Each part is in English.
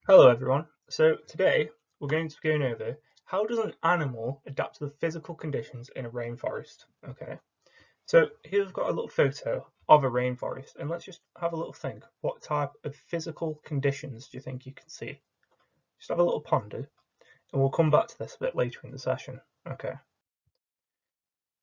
Hello everyone. So today we're going to be going over how does an animal adapt to the physical conditions in a rainforest. Okay, so here we've got a little photo of a rainforest and let's just have a little think. What type of physical conditions do you think you can see? Just have a little ponder and we'll come back to this a bit later in the session. Okay,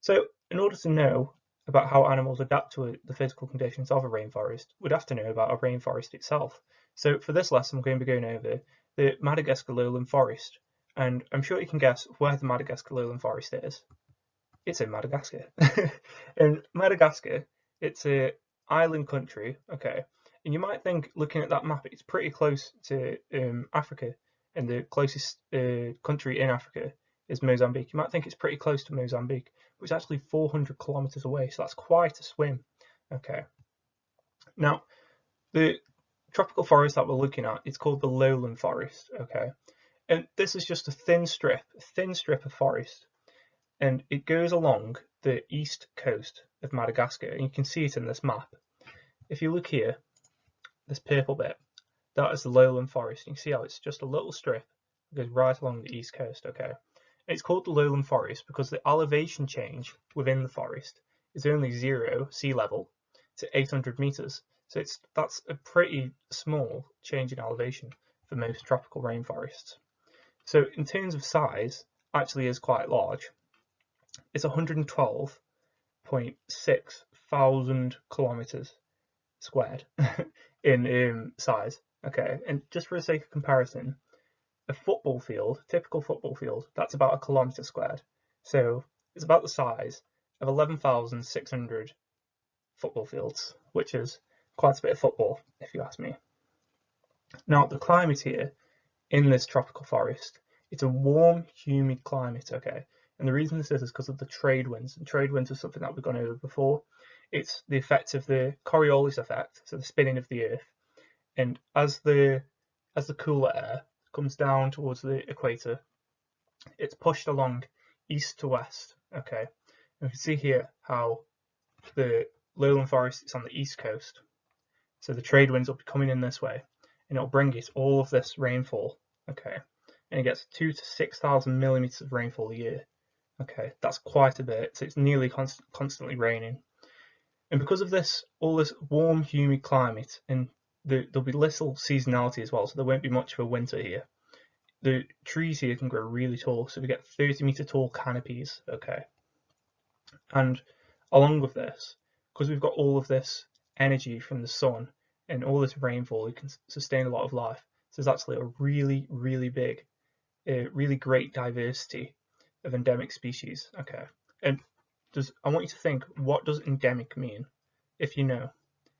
so in order to know about how animals adapt to the physical conditions of a rainforest, we'd have to know about a rainforest itself. So for this lesson, we're going to be going over the Madagascar Lowland Forest, and I'm sure you can guess where the Madagascar Lowland Forest is. It's in Madagascar. In Madagascar, it's a island country, okay, and you might think, looking at that map, it's pretty close to Africa, and the closest country in Africa is Mozambique. You might think it's pretty close to Mozambique, but it's actually 400 kilometers away, so that's quite a swim. Okay. Now, the tropical forest that we're looking at is called the lowland forest. Okay, and this is just a thin strip of forest, and it goes along the east coast of Madagascar, and you can see it in this map. If you look here, this purple bit, that is the lowland forest. You can see how it's just a little strip that goes right along the east coast. Okay. It's called the lowland forest because the elevation change within the forest is only 0 sea level to 800 meters. So that's a pretty small change in elevation for most tropical rainforests. So in terms of size, actually is quite large. It's 112.6 thousand kilometers squared in size. Okay, and just for the sake of comparison, a football field, typical football field, that's about a kilometre squared. So it's about the size of 11,600 football fields, which is quite a bit of football, if you ask me. Now, the climate here in this tropical forest, it's a warm, humid climate, okay? And the reason this is because of the trade winds. And trade winds is something that we've gone over before. It's the effect of the Coriolis effect, so the spinning of the Earth. And as the cooler air comes down towards the equator, it's pushed along east to west. Okay, and you can see here how the lowland forest is on the east coast, so the trade winds will be coming in this way, and it'll bring it all of this rainfall. Okay, and it gets 2,000 to 6,000 millimeters of rainfall a year. Okay, that's quite a bit. So it's nearly constantly raining, and because of this, all this warm, humid climate, and there'll be little seasonality as well, so there won't be much of a winter here. The trees here can grow really tall, so we get 30-meter tall canopies. Okay, and along with this, because we've got all of this energy from the sun and all this rainfall, it can sustain a lot of life. So there's actually a really, really big, really great diversity of endemic species. Okay, and I want you to think, what does endemic mean? If you know,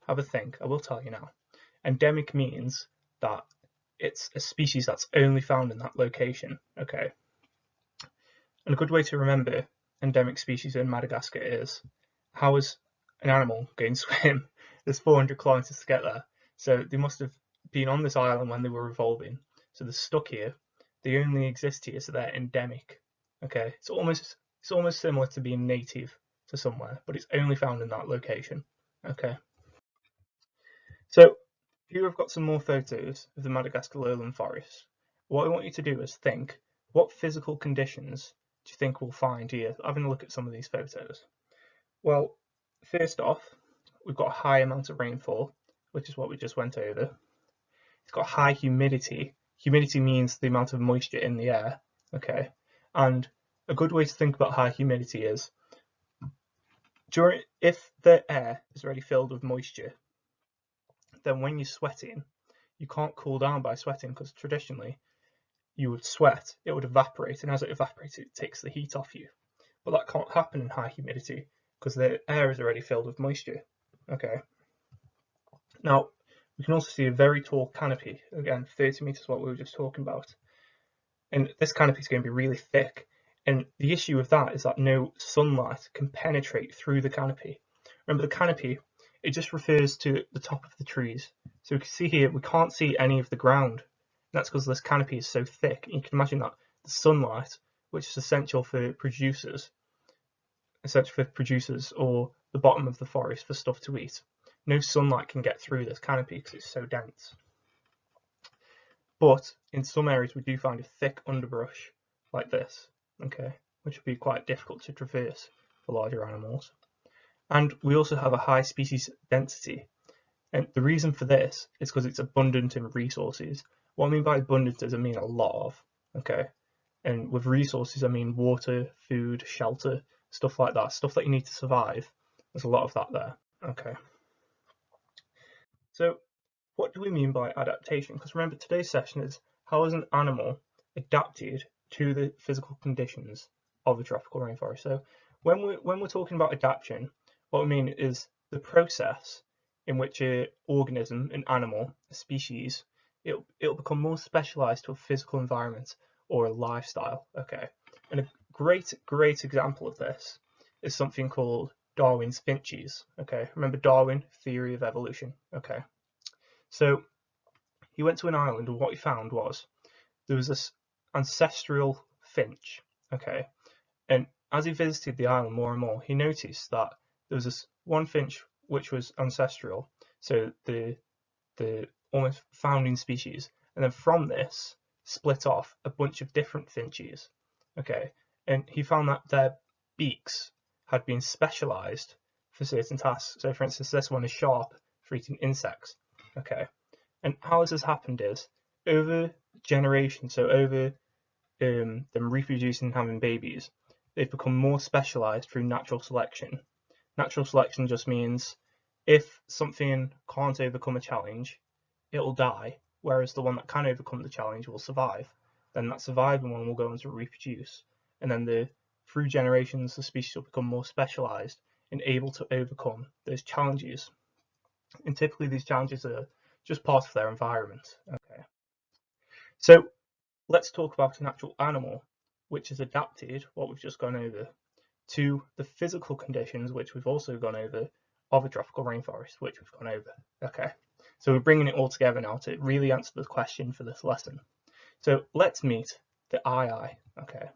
have a think. I will tell you now. Endemic means that it's a species that's only found in that location. Okay, and a good way to remember endemic species in Madagascar is, how is an animal going to swim? There's 400 kilometers to get there, so they must have been on this island when they were evolving, so they're stuck here. They only exist here, so they're endemic. Okay, it's almost similar to being native to somewhere, but it's only found in that location. Okay, so here I've got some more photos of the Madagascar lowland forest. What I want you to do is think, what physical conditions do you think we'll find here? Having a look at some of these photos. Well, first off, we've got a high amount of rainfall, which is what we just went over. It's got high humidity. Humidity means the amount of moisture in the air. Okay, and a good way to think about high humidity is, if the air is already filled with moisture, then when you're sweating, you can't cool down by sweating, because traditionally you would sweat, it would evaporate, and as it evaporates, it takes the heat off you. But that can't happen in high humidity because the air is already filled with moisture. Okay. Now, we can also see a very tall canopy. Again, 30 meters, what we were just talking about. And this canopy is going to be really thick. And the issue with that is that no sunlight can penetrate through the canopy. Remember, the canopy, it just refers to the top of the trees. So we can see here, we can't see any of the ground. And that's because this canopy is so thick. And you can imagine that the sunlight, which is essential for producers or the bottom of the forest for stuff to eat, no sunlight can get through this canopy because it's so dense. But in some areas we do find a thick underbrush like this, okay, which would be quite difficult to traverse for larger animals. And we also have a high species density. And the reason for this is because it's abundant in resources. What I mean by abundant is I mean a lot of, okay? And with resources, I mean water, food, shelter, stuff like that, stuff that you need to survive. There's a lot of that there, okay? So what do we mean by adaptation? Because remember, today's session is how is an animal adapted to the physical conditions of a tropical rainforest? So when we're talking about adaptation, what we mean is the process in which an organism, an animal, a species, it'll become more specialized to a physical environment or a lifestyle. Okay, and a great example of this is something called Darwin's finches. Okay, remember Darwin, theory of evolution. Okay. So he went to an island, and what he found was there was this ancestral finch. Okay, and as he visited the island more and more, he noticed that there was this one finch which was ancestral, so the almost founding species, and then from this split off a bunch of different finches. Okay, and he found that their beaks had been specialized for certain tasks. So, for instance, this one is sharp for eating insects. Okay, and how this has happened is over generations, so over them reproducing and having babies, they've become more specialized through natural selection. Natural selection just means if something can't overcome a challenge, it'll die, whereas the one that can overcome the challenge will survive. Then that surviving one will go on to reproduce, and then through generations the species will become more specialized and able to overcome those challenges. And typically these challenges are just part of their environment. Okay, so let's talk about an actual animal which has adapted what we've just gone over to the physical conditions which we've also gone over of a tropical rainforest, which we've gone over. Okay, so we're bringing it all together now to really answer the question for this lesson. So let's meet the eye. Okay,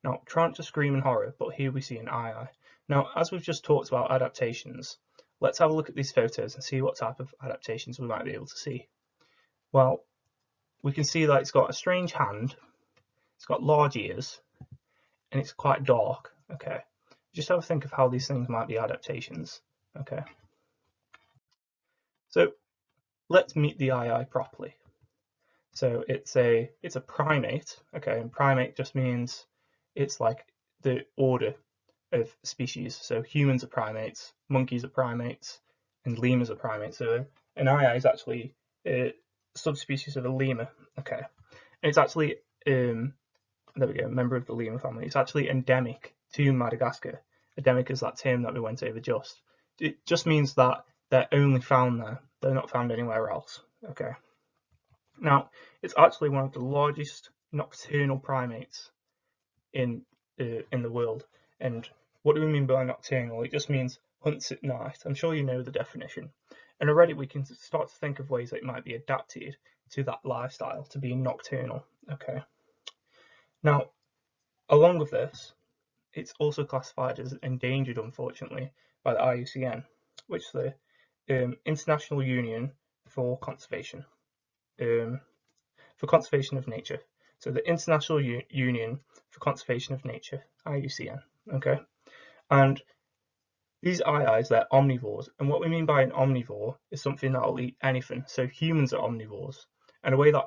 now try not to scream in horror, but here we see an eye. Now, as we've just talked about adaptations, let's have a look at these photos and see what type of adaptations we might be able to see. Well, we can see that it's got a strange hand, it's got large ears, and it's quite dark. Okay, just have a think of how these things might be adaptations. Okay, so let's meet the eye properly. So it's a primate. Okay, and primate just means it's like the order of species. So humans are primates, monkeys are primates, and lemurs are primates. So an eye is actually a subspecies of a lemur. Okay, and it's actually there we go, member of the lemur family. It's actually endemic to Madagascar. Endemic is that term that we went over just. It just means that they're only found there. They're not found anywhere else. Okay. Now, it's actually one of the largest nocturnal primates in the world. And what do we mean by nocturnal? It just means hunts at night. I'm sure you know the definition. And already we can start to think of ways that it might be adapted to that lifestyle, to being nocturnal. Okay. Now, along with this, it's also classified as endangered, unfortunately, by the IUCN, which is the International Union for Conservation of Nature. So the International Union for Conservation of Nature, IUCN. Okay, and these aye-ayes, they're omnivores, and what we mean by an omnivore is something that will eat anything. So humans are omnivores, and a way that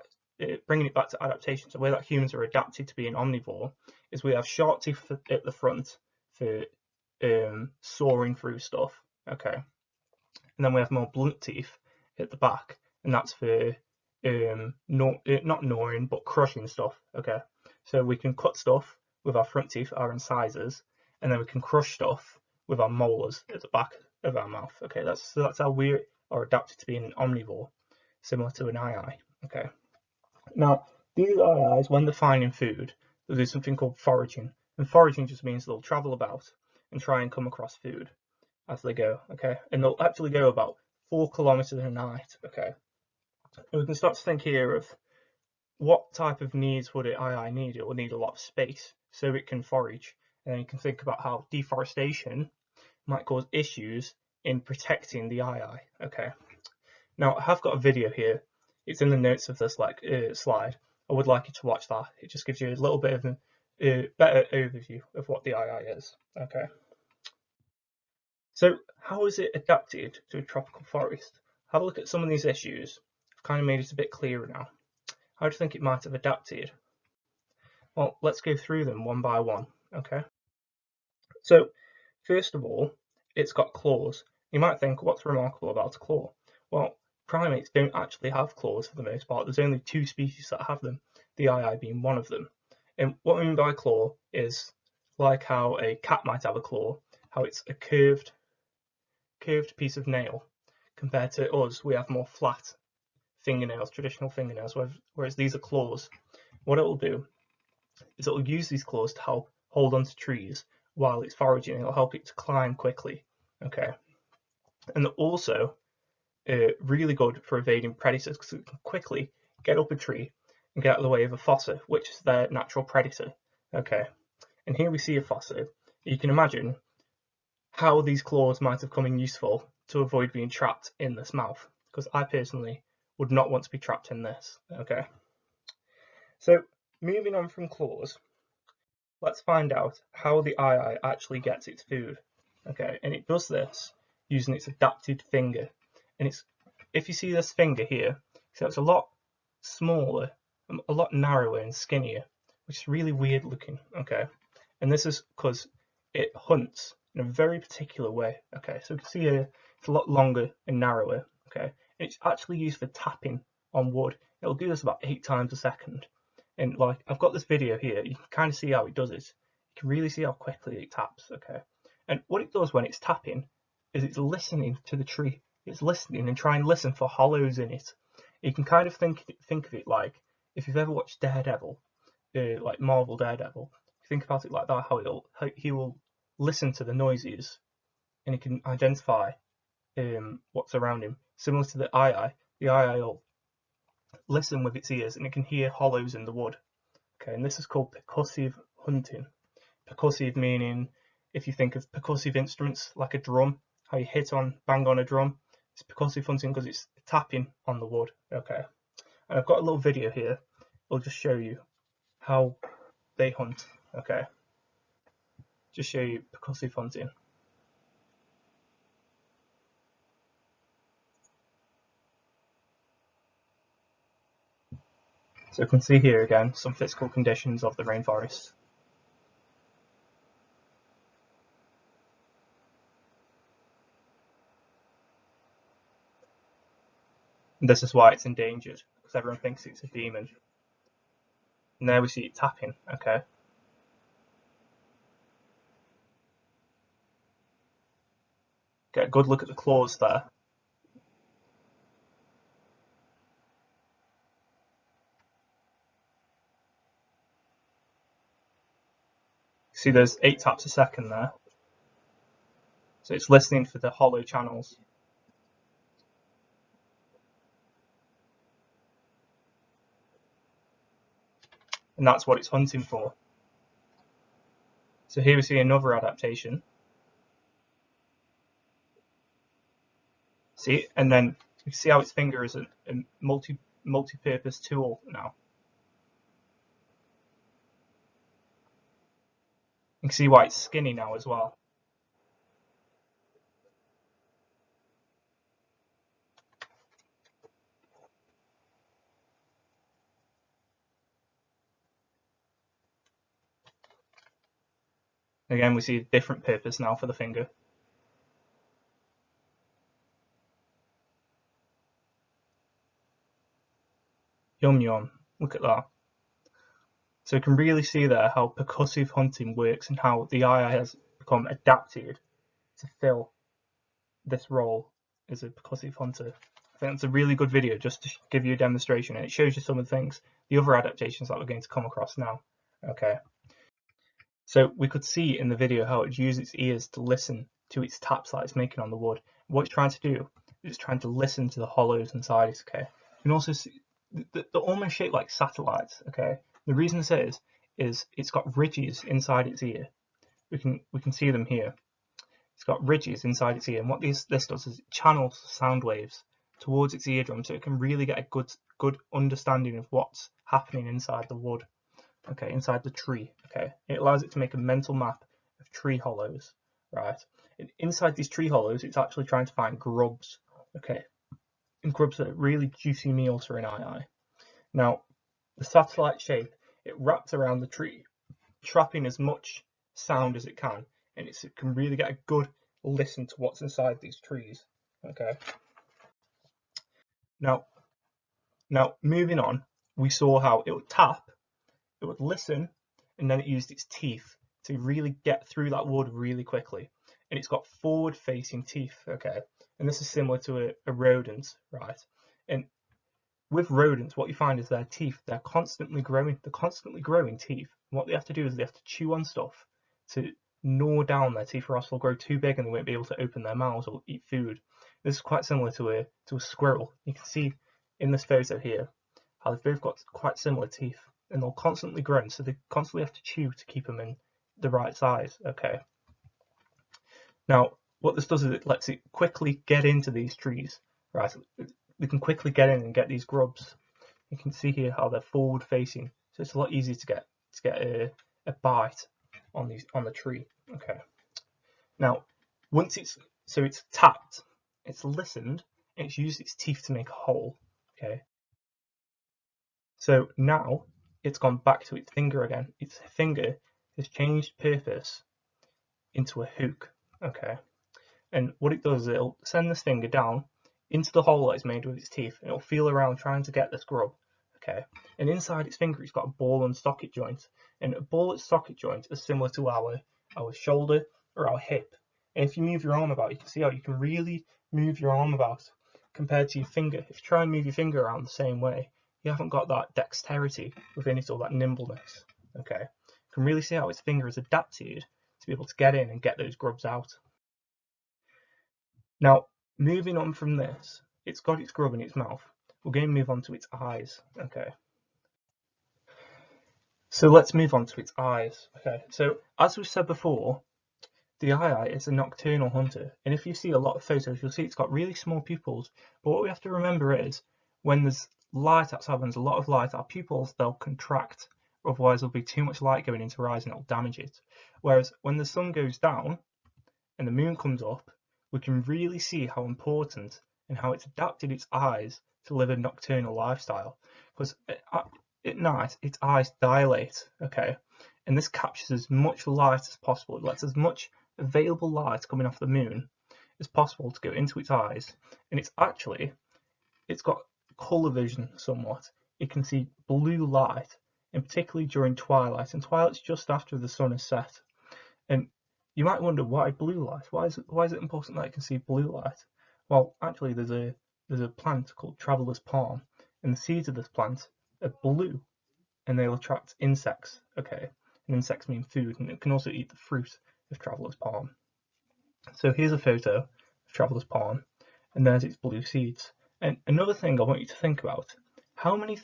bringing it back to adaptations, the way that humans are adapted to be an omnivore is we have sharp teeth at the front for sawing through stuff, okay, and then we have more blunt teeth at the back, and that's for not gnawing but crushing stuff. Okay, so we can cut stuff with our front teeth, our incisors, and then we can crush stuff with our molars at the back of our mouth. Okay, that's how we are adapted to being an omnivore, similar to an eye. Okay. Now, these eye-ayes, when they're finding food, they'll do something called foraging. And foraging just means they'll travel about and try and come across food as they go, okay? And they'll actually go about 4 kilometers a night, okay? And we can start to think here of what type of needs would an eye-aye need? It will need a lot of space so it can forage. And then you can think about how deforestation might cause issues in protecting the eye-aye, okay? Now, I have got a video here It's in the notes of this slide. I would like you to watch that. It just gives you a little bit of a better overview of what the eye is. Okay. So how is it adapted to a tropical forest? Have a look at some of these issues. I've kind of made it a bit clearer now. How do you think it might have adapted? Well, let's go through them one by one. Okay. So first of all, it's got claws. You might think, what's remarkable about a claw? Well, primates don't actually have claws for the most part. There's only 2 species that have them, the ii being one of them. And what I mean by claw is like how a cat might have a claw, how it's a curved piece of nail. Compared to us, we have more flat fingernails, traditional fingernails, whereas these are claws. What it will do is it will use these claws to help hold onto trees while it's foraging. It'll help it to climb quickly. Okay, and also really good for evading predators because it can quickly get up a tree and get out of the way of a fossa, which is their natural predator. Okay, and here we see a fossa. You can imagine how these claws might have come in useful to avoid being trapped in this mouth, because I personally would not want to be trapped in this. Okay, so moving on from claws, let's find out how the ii actually gets its food. Okay, and it does this using its adapted finger. And it's, if you see this finger here, so it's a lot smaller, a lot narrower and skinnier, which is really weird looking. Okay, and this is because it hunts in a very particular way. Okay, so you can see here it's a lot longer and narrower. Okay, and it's actually used for tapping on wood. It'll do this about 8 times a second. And like, I've got this video here, you can kind of see how it does it. You can really see how quickly it taps. Okay, and what it does when it's tapping is it's listening to the tree. It's listening and trying to listen for hollows in it. You can kind of think of it like if you've ever watched Daredevil, like Marvel Daredevil. Think about it like that. How he will listen to the noises and he can identify what's around him. Similar to the ii, the ii will listen with its ears and it can hear hollows in the wood. Okay, and this is called percussive hunting. Percussive meaning, if you think of percussive instruments like a drum, how you bang on a drum, it's percussive hunting because it's tapping on the wood. Okay, and I've got a little video here. I'll just show you how they hunt. Okay, just show you percussive hunting. So you can see here again some physical conditions of the rainforest. And this is why it's endangered, because everyone thinks it's a demon. And there we see it tapping. Okay. Get a good look at the claws there. See, there's 8 taps a second there. So it's listening for the hollow channels. And that's what it's hunting for. So here we see another adaptation. See, and then you see how its finger is a multi-purpose tool now. You can see why it's skinny now as well. Again, we see a different purpose now for the finger. Yum yum, look at that. So you can really see there how percussive hunting works and how the ii has become adapted to fill this role as a percussive hunter. I think it's a really good video just to give you a demonstration, and it shows you some of the things, the other adaptations that we're going to come across now. Okay. So we could see in the video how it uses its ears to listen to its taps that it's making on the wood. What it's trying to do is it's trying to listen to the hollows inside it. Okay. You can also see they're almost shaped like satellites. Okay. The reason this is it's got ridges inside its ear. We can see them here. It's got ridges inside its ear, and what this does is it channels sound waves towards its eardrum, so it can really get a good good understanding of what's happening inside the wood, okay, inside the tree, okay. It allows it to make a mental map of tree hollows, right? And inside these tree hollows, it's actually trying to find grubs, okay. And grubs are really juicy meals for an eye. Now, the satellite shape, it wraps around the tree, trapping as much sound as it can, and it can really get a good listen to what's inside these trees, okay. Now moving on, we saw how it would tap, it would listen, and then it used its teeth to really get through that wood really quickly. And it's got forward-facing teeth, okay? And this is similar to a rodent, right? And with rodents, what you find is their teeth, they're constantly growing teeth. And what they have to do is they have to chew on stuff to gnaw down their teeth, or else they'll grow too big and they won't be able to open their mouths or eat food. This is quite similar to a squirrel. You can see in this photo here how they've both got quite similar teeth, and they'll constantly grow, so they constantly have to chew to keep them in the right size, okay. Now, what this does is it lets it quickly get into these trees, right? They can quickly get in and get these grubs. You can see here how they're forward facing, so it's a lot easier to get a bite on the tree, okay. Now, once it's tapped, it's listened, and it's used its teeth to make a hole, okay. So now it's gone back to its finger again. Its finger has changed purpose into a hook, okay. And what it does is it'll send this finger down into the hole that it's made with its teeth, and it'll feel around trying to get this grub, okay. And inside its finger, it's got a ball and socket joint, and a ball and socket joint is similar to our shoulder or our hip. And if you move your arm about, you can see how you can really move your arm about compared to your finger. If you try and move your finger around the same way, you haven't got that dexterity within it, or that nimbleness, okay. You can really see how its finger is adapted to be able to get in and get those grubs out. Now, moving on from this, it's got its grub in its mouth. We're going to move on to its eyes, okay. So let's move on to its eyes, okay. So as we said before, the eye is a nocturnal hunter, and if you see a lot of photos, you'll see it's got really small pupils. But what we have to remember is, when there's light outside, when there's a lot of light, our pupils, they'll contract, otherwise there'll be too much light going into our eyes and it'll damage it. Whereas when the sun goes down and the moon comes up, we can really see how important and how it's adapted its eyes to live a nocturnal lifestyle. Because at night, its eyes dilate, okay, and this captures as much light as possible. It lets as much available light coming off the moon as possible to go into its eyes, and it's got colour vision somewhat. It can see blue light, and particularly during twilight, and twilight's just after the sun is set. And you might wonder, why blue light? Why is it important that it can see blue light? Well, actually, there's a plant called traveller's palm, and the seeds of this plant are blue, and they'll attract insects, okay. And insects mean food, and it can also eat the fruit of traveller's palm. So here's a photo of traveller's palm, and there's its blue seeds. And another thing I want you to think about: how many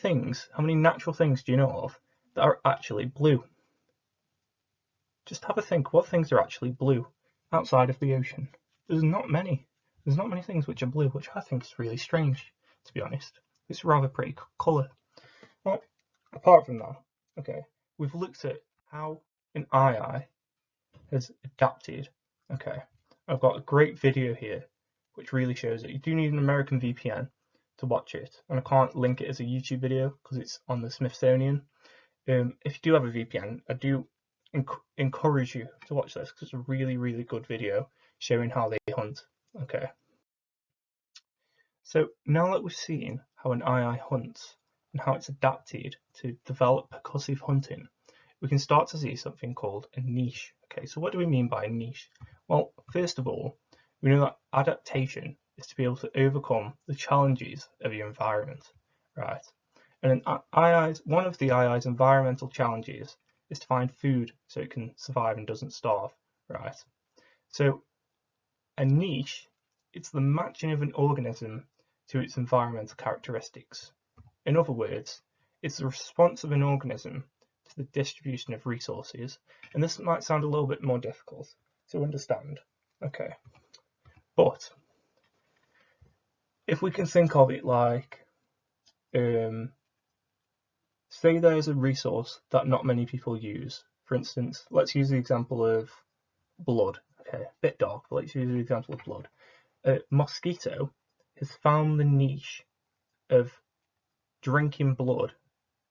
natural things do you know of that are actually blue? Just have a think, what things are actually blue outside of the ocean? There's not many. There's not many things which are blue, which I think is really strange, to be honest. It's a rather pretty colour. Well, apart from that, okay, we've looked at how an eye has adapted, okay. I've got a great video here which really shows it. You do need an American VPN to watch it, and I can't link it as a YouTube video because it's on the Smithsonian. If you do have a VPN, I do encourage you to watch this because it's a really, really good video showing how they hunt, okay. So now that we've seen how an eye hunts and how it's adapted to develop percussive hunting, we can start to see something called a niche. Okay, so what do we mean by a niche? Well, first of all, we know that adaptation is to be able to overcome the challenges of your environment, right? And one of the AI's environmental challenges is to find food so it can survive and doesn't starve, right? So a niche, it's the matching of an organism to its environmental characteristics. In other words, it's the response of an organism to the distribution of resources, and this might sound a little bit more difficult to understand, okay, but if we can think of it like say there's a resource that not many people use. For instance, let's use the example of blood. Okay, a bit dark, but let's use the example of blood. A mosquito has found the niche of drinking blood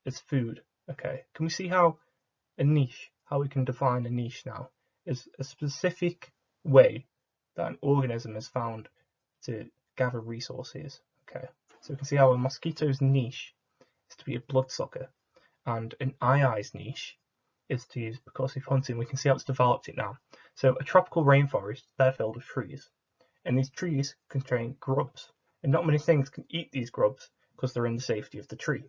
as food. Okay, can we see how how we can define a niche now, is a specific way that an organism has found to gather resources. Okay, so we can see how a mosquito's niche is to be a bloodsucker, and an aye's niche is to use percussive hunting. We can see how it's developed it now. So a tropical rainforest, they're filled with trees, and these trees contain grubs, and not many things can eat these grubs because they're in the safety of the tree.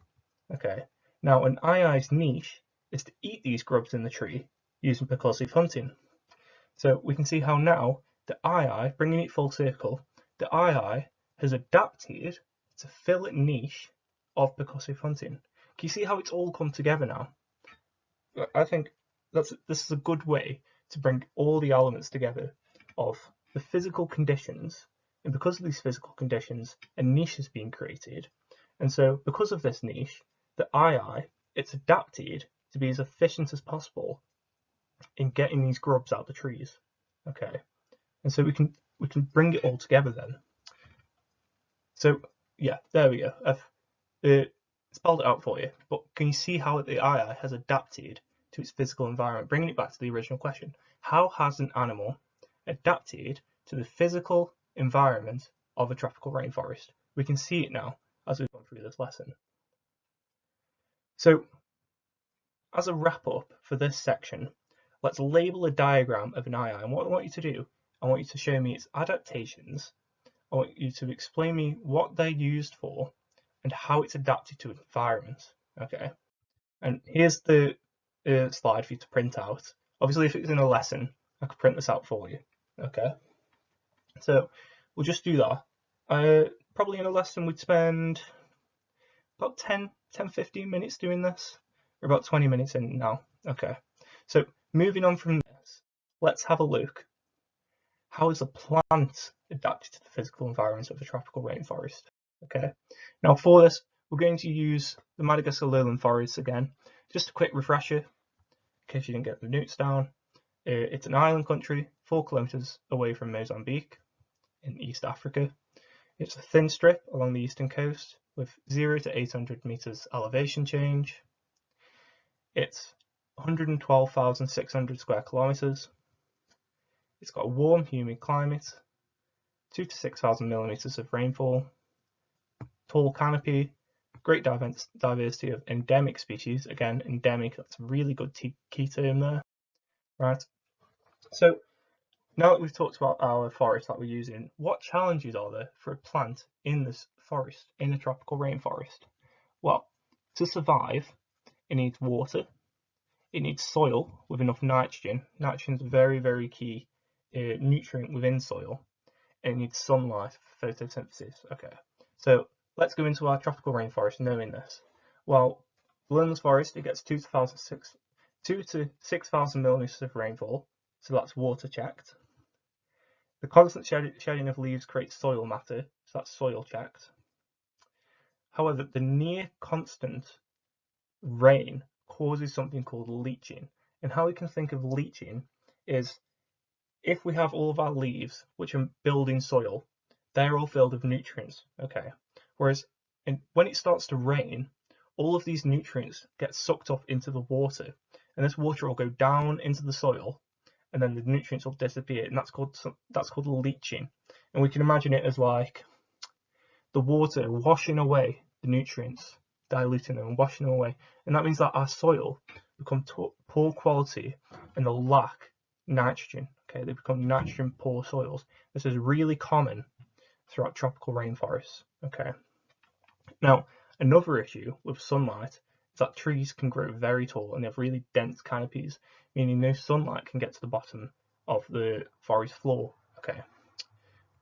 Okay, now an aye's niche is to eat these grubs in the tree using percussive hunting. So we can see how now the eye, bringing it full circle, the eye has adapted to fill its niche of percussive hunting. Can you see how it's all come together now? I think this is a good way to bring all the elements together of the physical conditions, and because of these physical conditions, a niche is being created. And so because of this niche, the eye, it's adapted to be as efficient as possible in getting these grubs out of the trees. Okay, and so we can bring it all together then. So yeah, there we go. I've spelled it out for you, but can you see how the eye has adapted to its physical environment? Bringing it back to the original question, how has an animal adapted to the physical environment of a tropical rainforest? We can see it now as we've gone through this lesson. So as a wrap up for this section, let's label a diagram of an eye. And what I want you to do, I want you to show me its adaptations. I want you to explain me what they're used for and how it's adapted to environments. Okay, and here's the slide for you to print out. Obviously, if it's in a lesson, I could print this out for you. Okay, so we'll just do that. Probably in a lesson we'd spend about 10-15 minutes doing this. We're about 20 minutes in now. Okay, so moving on from this, let's have a look. How is a plant adapted to the physical environment of a tropical rainforest? Okay, now for this, we're going to use the Madagascar Lowland Forest again. Just a quick refresher, in case you didn't get the notes down. It's an island country, 4 kilometers away from Mozambique in East Africa. It's a thin strip along the eastern coast with 0 to 800 meters elevation change. It's 112,600 square kilometers. It's got a warm, humid climate, 2,000 to 6,000 millimeters of rainfall, tall canopy, great diversity of endemic species. Again, endemic, that's a really good key term there. Right. So now that we've talked about our forest that we're using, what challenges are there for a plant in this forest, in a tropical rainforest? Well, to survive, it needs water, it needs soil with enough nitrogen. Nitrogen is a very, very key nutrient within soil. It needs sunlight for photosynthesis. Okay, so let's go into our tropical rainforest knowing this. Well, the lowland forest, it gets 2 to 6,000 millimeters of rainfall, so that's water checked. The constant shedding of leaves creates soil matter, so that's soil checked. However, the near constant rain causes something called leaching. And how we can think of leaching is if we have all of our leaves, which are building soil, they're all filled with nutrients, okay? Whereas when it starts to rain, all of these nutrients get sucked up into the water, and this water will go down into the soil, and then the nutrients will disappear, and that's called leaching. And we can imagine it as like the water washing away the nutrients, diluting them and washing them away, and that means that our soil become poor quality and they'll lack nitrogen. Okay, they become nitrogen poor soils. This is really common throughout tropical rainforests. Okay, now another issue with sunlight is that trees can grow very tall and they have really dense canopies, meaning no sunlight can get to the bottom of the forest floor. Okay,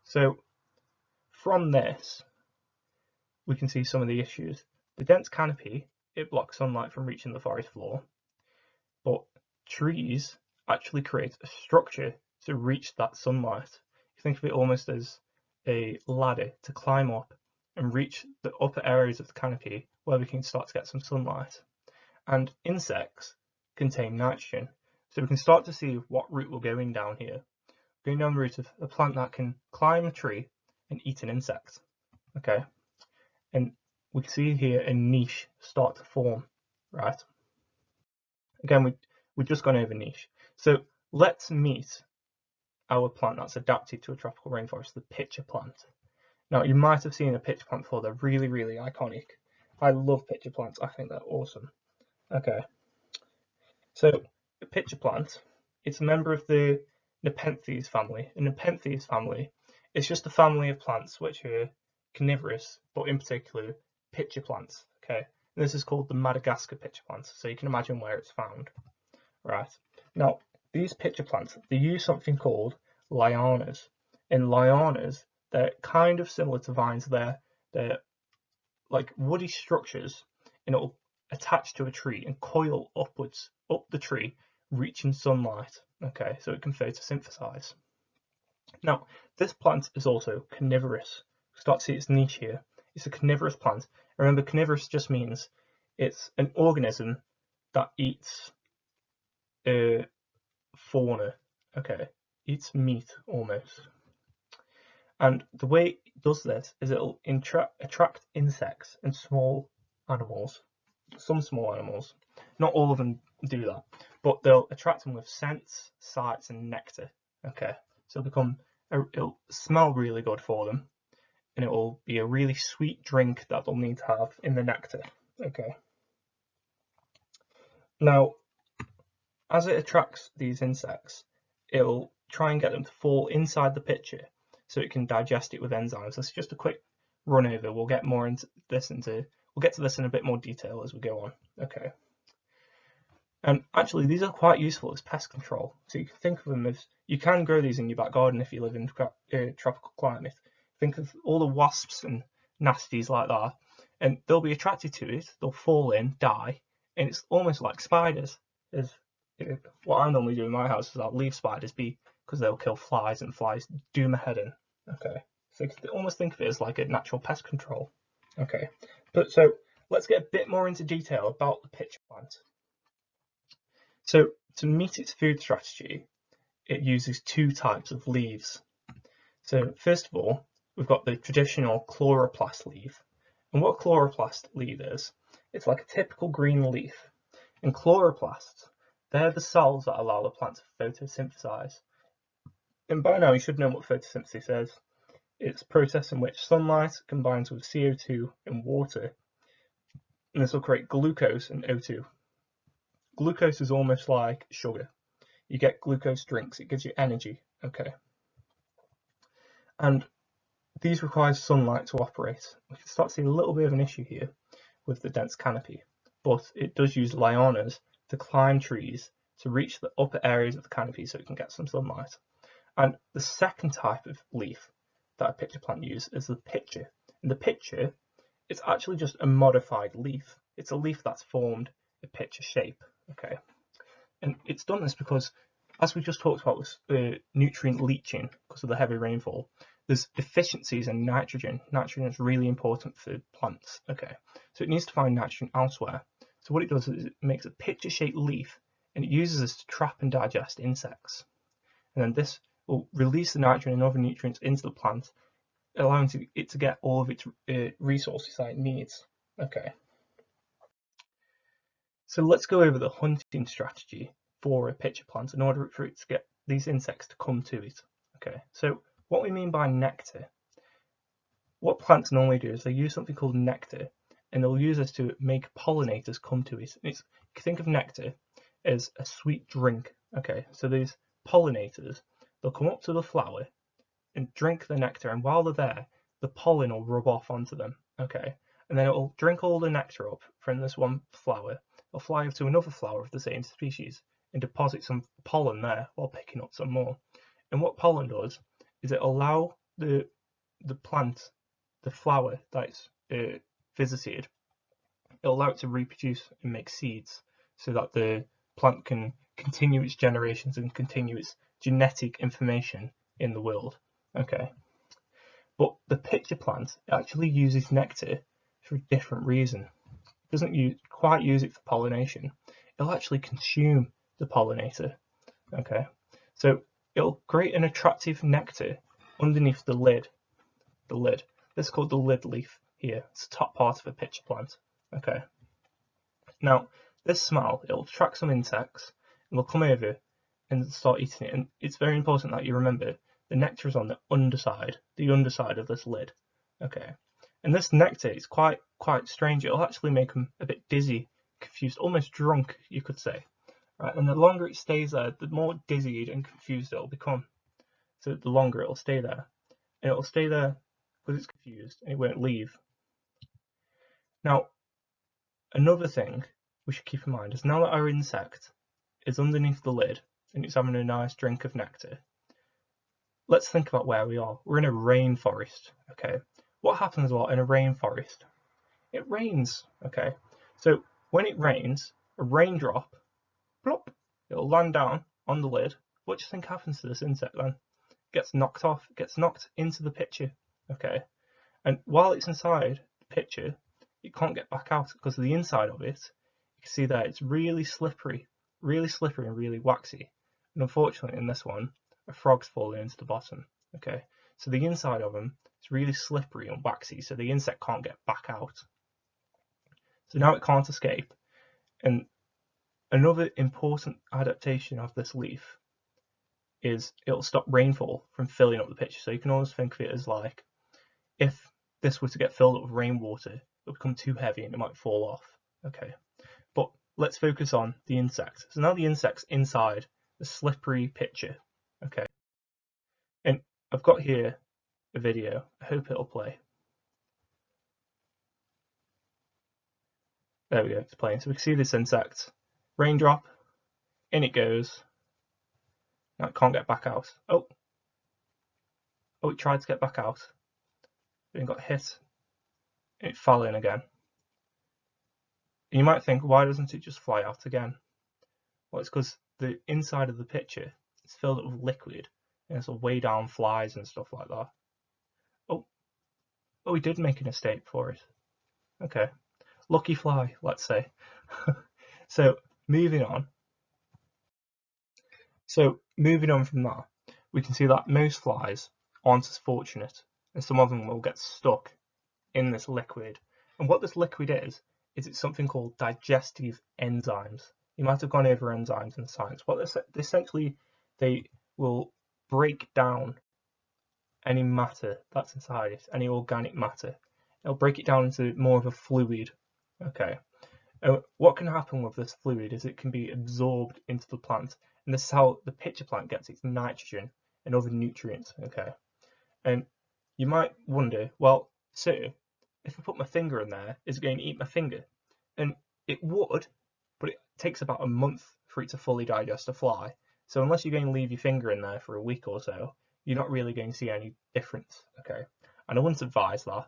so from this we can see some of the issues. The dense canopy, it blocks sunlight from reaching the forest floor, but trees actually create a structure to reach that sunlight. You think of it almost as a ladder to climb up and reach the upper areas of the canopy where we can start to get some sunlight. And insects contain nitrogen, so we can start to see what route we're going down here. Going down the route of a plant that can climb a tree and eat an insect. Okay, and we can see here a niche start to form, right? Again, we've just gone over niche. So let's meet our plant that's adapted to a tropical rainforest, the pitcher plant. Now, you might have seen a pitcher plant before. They're really, really iconic. I love pitcher plants. I think they're awesome. Okay, so a pitcher plant, it's a member of the Nepenthes family. A Nepenthes family is just a family of plants which are carnivorous, but in particular pitcher plants. Okay, and this is called the Madagascar pitcher plant, so you can imagine where it's found. Right, now these pitcher plants, they use something called lianas. And lianas, they're kind of similar to vines. They're like woody structures, and it'll attach to a tree and coil upwards up the tree, reaching sunlight. Okay, so it can photosynthesize. Now, this plant is also carnivorous. Start to see its niche here. It's a carnivorous plant. Remember, carnivorous just means it's an organism that eats fauna. Okay, eats meat almost. And the way it does this is it'll attract insects and small animals. Some small animals, not all of them do that, but they'll attract them with scents, sights, and nectar. Okay, so it'll smell really good for them, and it will be a really sweet drink that they'll need to have in the nectar. Okay. Now, as it attracts these insects, it'll try and get them to fall inside the pitcher so it can digest it with enzymes. That's just a quick run over. We'll get more into this we'll get to this in a bit more detail as we go on. Okay. And actually, these are quite useful as pest control. So you can think of them as, you can grow these in your back garden if you live in a tropical climate. Think of all the wasps and nasties like that, and they'll be attracted to it, they'll fall in, die, and it's almost like spiders. What I normally do in my house is I'll leave spiders be, because they'll kill flies, and flies do my head in. Okay, so you can almost think of it as like a natural pest control. Okay, so let's get a bit more into detail about the pitcher plant. So to meet its food strategy, it uses two types of leaves. So first of all, we've got the traditional chloroplast leaf. And what a chloroplast leaf is, it's like a typical green leaf. And chloroplasts, they're the cells that allow the plant to photosynthesize. And by now you should know what photosynthesis is. It's a process in which sunlight combines with CO2 and water, and this will create glucose and O2. Glucose is almost like sugar. You get glucose drinks, it gives you energy. Okay. And these require sunlight to operate. We can start to see a little bit of an issue here with the dense canopy, but it does use lianas to climb trees to reach the upper areas of the canopy so it can get some sunlight. And the second type of leaf that a pitcher plant uses is the pitcher. And the pitcher, it's actually just a modified leaf. It's a leaf that's formed a pitcher shape. Okay, and it's done this because, as we just talked about with nutrient leaching because of the heavy rainfall, there's deficiencies in nitrogen. Nitrogen is really important for plants. Okay, so it needs to find nitrogen elsewhere. So what it does is it makes a pitcher-shaped leaf, and it uses this to trap and digest insects. And then this will release the nitrogen and other nutrients into the plant, allowing it to get all of its resources that it needs. Okay. So let's go over the hunting strategy for a pitcher plant in order for it to get these insects to come to it. Okay, so what we mean by nectar, what plants normally do is they use something called nectar, and they'll use this to make pollinators come to it. And think of nectar as a sweet drink. Okay, so these pollinators, they'll come up to the flower and drink the nectar, and while they're there, the pollen will rub off onto them. Okay, and then it will drink all the nectar up from this one flower. It'll fly over to another flower of the same species and deposit some pollen there while picking up some more. And what pollen does is it allow the plant, the flower that's visited, it'll allow it to reproduce and make seeds so that the plant can continue its generations and continue its genetic information in the world. Okay. But the pitcher plant actually uses nectar for a different reason. It doesn't quite use it for pollination. It'll actually consume the pollinator. Okay, so it'll create an attractive nectar underneath the lid. This is called the lid leaf here. It's the top part of a pitcher plant. Okay. Now, this smell, it'll attract some insects, and they'll come over and start eating it. And it's very important that you remember the nectar is on the underside of this lid. Okay. And this nectar is quite strange. It'll actually make them a bit dizzy, confused, almost drunk, you could say. Right. And the longer it stays there, the more dizzied and confused it'll become. So the longer it'll stay there. And it'll stay there because it's confused and it won't leave. Now, another thing we should keep in mind is now that our insect is underneath the lid and it's having a nice drink of nectar, let's think about where we are. We're in a rainforest, okay? What happens a lot in a rainforest? It rains, okay? So when it rains, a raindrop, plop, it'll land down on the lid. What do you think happens to this insect then? It gets knocked off, it gets knocked into the pitcher, okay? And while it's inside the pitcher, it can't get back out because the inside of it, you can see there, it's really slippery and really waxy. And unfortunately in this one, a frog's falling into the bottom, okay? So the inside of them is really slippery and waxy, so the insect can't get back out. So now it can't escape. And another important adaptation of this leaf is it'll stop rainfall from filling up the pitcher. So you can always think of it as like, if this were to get filled up with rainwater, it'll become too heavy and it might fall off. Okay, but let's focus on the insect. So now the insect's inside the slippery pitcher. Okay, and I've got here a video. I hope it'll play. There we go, it's playing. So we can see this insect. Raindrop, in it goes. Now it can't get back out. Oh, it tried to get back out. Then got hit. And it fell in again. And you might think, why doesn't it just fly out again? Well, it's because the inside of the pitcher is filled up with liquid and it'll weigh down flies and stuff like that. Oh, he did make an escape for it. Okay, lucky fly, let's say. So moving on from that, we can see that most flies aren't as fortunate, and some of them will get stuck in this liquid. And what this liquid is it's something called digestive enzymes. You might have gone over enzymes in science. What essentially, they will break down any matter that's inside it, any organic matter. It'll break it down into more of a fluid. Okay. What can happen with this fluid is it can be absorbed into the plant, and this is how the pitcher plant gets its nitrogen and other nutrients. Okay. And you might wonder, well, so if I put my finger in there, is it going to eat my finger? And it would, but it takes about a month for it to fully digest a fly. So unless you're going to leave your finger in there for a week or so, you're not really going to see any difference. Okay. And I wouldn't advise that,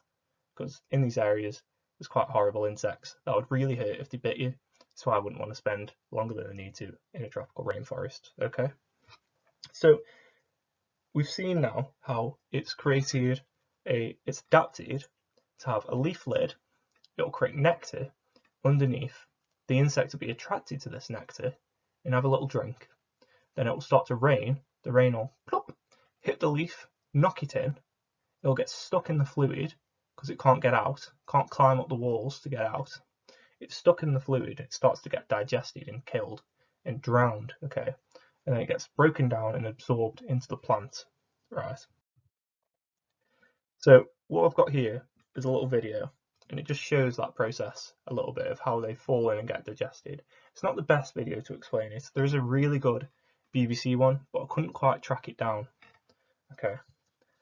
because in these areas, there's quite horrible insects that would really hurt if they bit you. So I wouldn't want to spend longer than I need to in a tropical rainforest. Okay. So we've seen now how it's adapted to have a leaf lid. It'll create nectar underneath. The insect will be attracted to this nectar and have a little drink. Then it will start to rain. The rain will plop, hit the leaf, knock it in. It'll get stuck in the fluid because it can't get out, can't climb up the walls to get out. It's stuck in the fluid. It starts to get digested and killed and drowned. Okay, and then it gets broken down and absorbed into the plant. Right. So what I've got here is a little video, and it just shows that process a little bit of how they fall in and get digested. It's not the best video to explain it. There is a really good BBC one, but I couldn't quite track it down. Okay,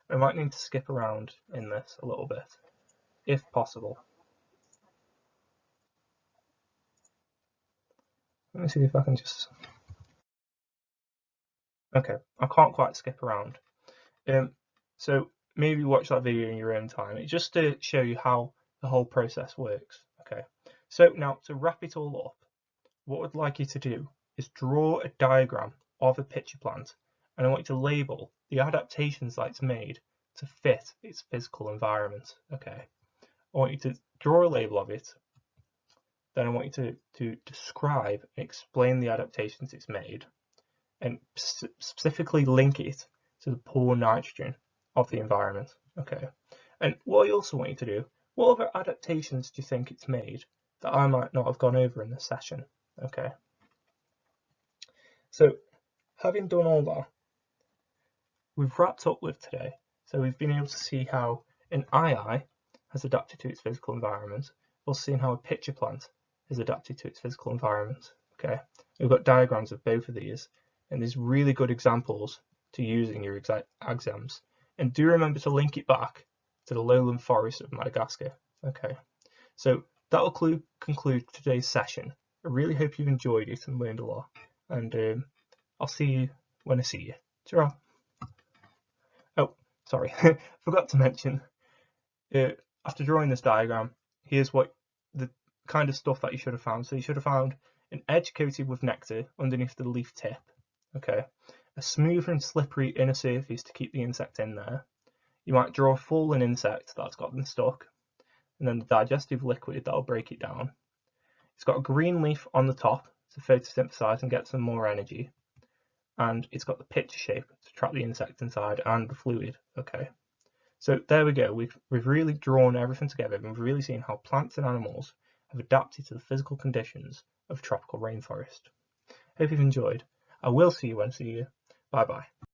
I might need to skip around in this a little bit, if possible. Let me see if I can just... Okay, I can't quite skip around. So maybe watch that video in your own time. It's just to show you how the whole process works. Okay, so now to wrap it all up, what I'd like you to do is draw a diagram of a pitcher plant, and I want you to label the adaptations that it's made to fit its physical environment. Okay, I want you to draw a label of it. Then I want you to describe and explain the adaptations it's made, and specifically link it to the poor nitrogen of the environment. Okay, and what I also want you to do, what other adaptations do you think it's made that I might not have gone over in this session? Okay, so having done all that, we've wrapped up with today. So we've been able to see how an ii has adapted to its physical environment. We've also seen how a pitcher plant is adapted to its physical environment. Okay, we've got diagrams of both of these, and there's really good examples to use in your exams. And do remember to link it back to the Lowland Forest of Madagascar. Okay, so that will conclude today's session. I really hope you've enjoyed it and learned a lot. And I'll see you when I see you. Ta-ra. Oh, sorry, forgot to mention, after drawing this diagram, here's what the kind of stuff that you should have found. So you should have found an edge coated with nectar underneath the leaf tip. Okay, a smooth and slippery inner surface to keep the insect in there. You might draw a fallen insect that's gotten stuck, and then the digestive liquid that'll break it down. It's got a green leaf on the top to photosynthesize and get some more energy, and it's got the pitcher shape to trap the insect inside and the fluid. Okay, so there we go. We've really drawn everything together, and we've really seen how plants and animals have adapted to the physical conditions of tropical rainforest. Hope you've enjoyed. I will see you when I see you. Bye bye.